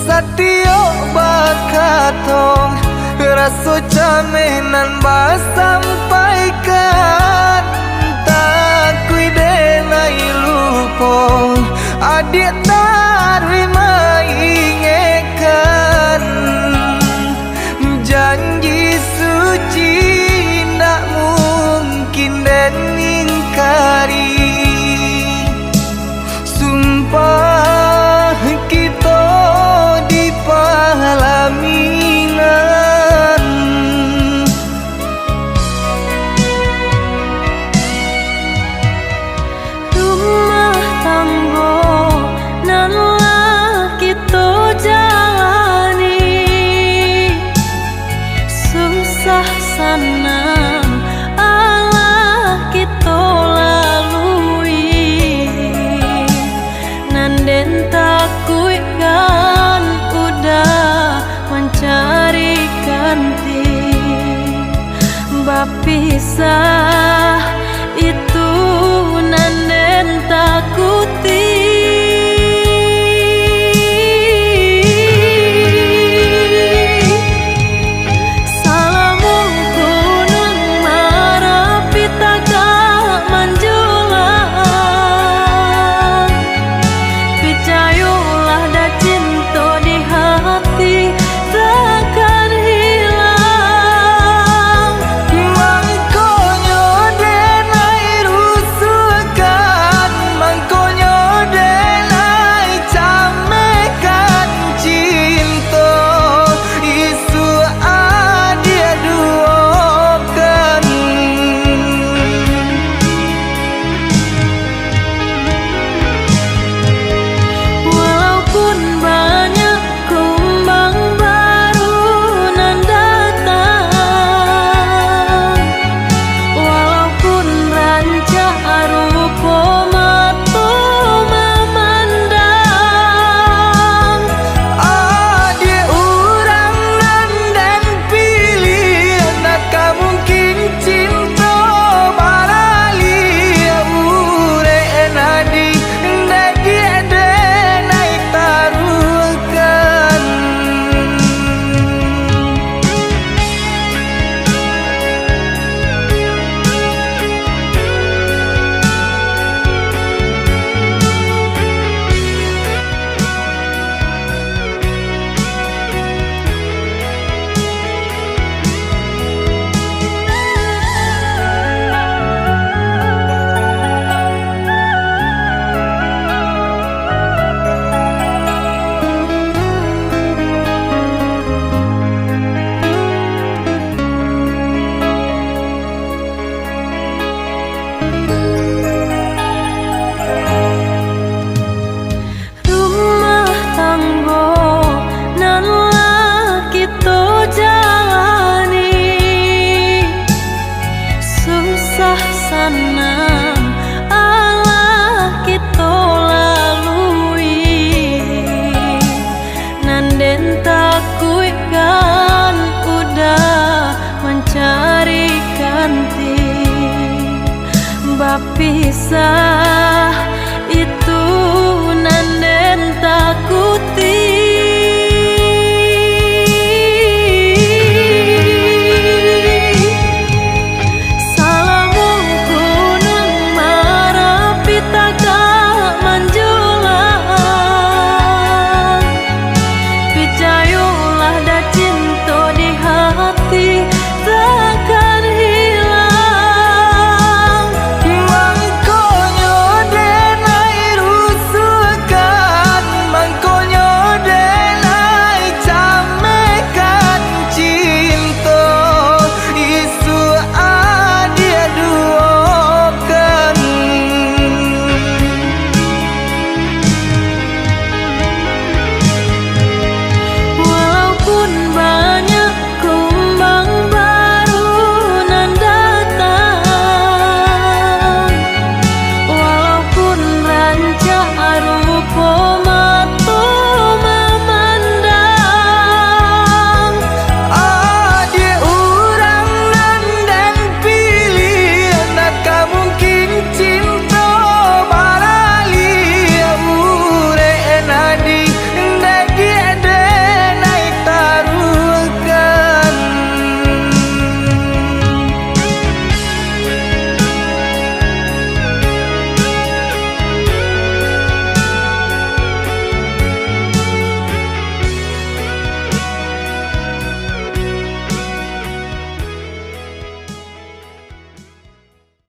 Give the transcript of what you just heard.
Satio bakatong raso jaminan ba sampaikan takui denai lupo adik tarima ingekan janji suci ndak mungkin dan ingkari sumpah kita di palaminan rumah tanggo nan kita jalani susah senang Allah kita lalui nanden takui kan udah mencari ganti bapisah itu nanden takuti salamu gunung marapi tagak menjulang picayolah dah cinta di hati takkan hilang mangkonyo denai rusukan mangkonyo denai camekan cinta isu adia duokan walaupun banyak kumbang baru nan datang walaupun rancak rupa mata memandang adia urang dan pilih nak mungkin cinta barali ure nadi dagi denai taruhkan rumah tanggo nan kita jalani susah senang Allah kita lalui nanden takui kan udah mencari ganti bapisah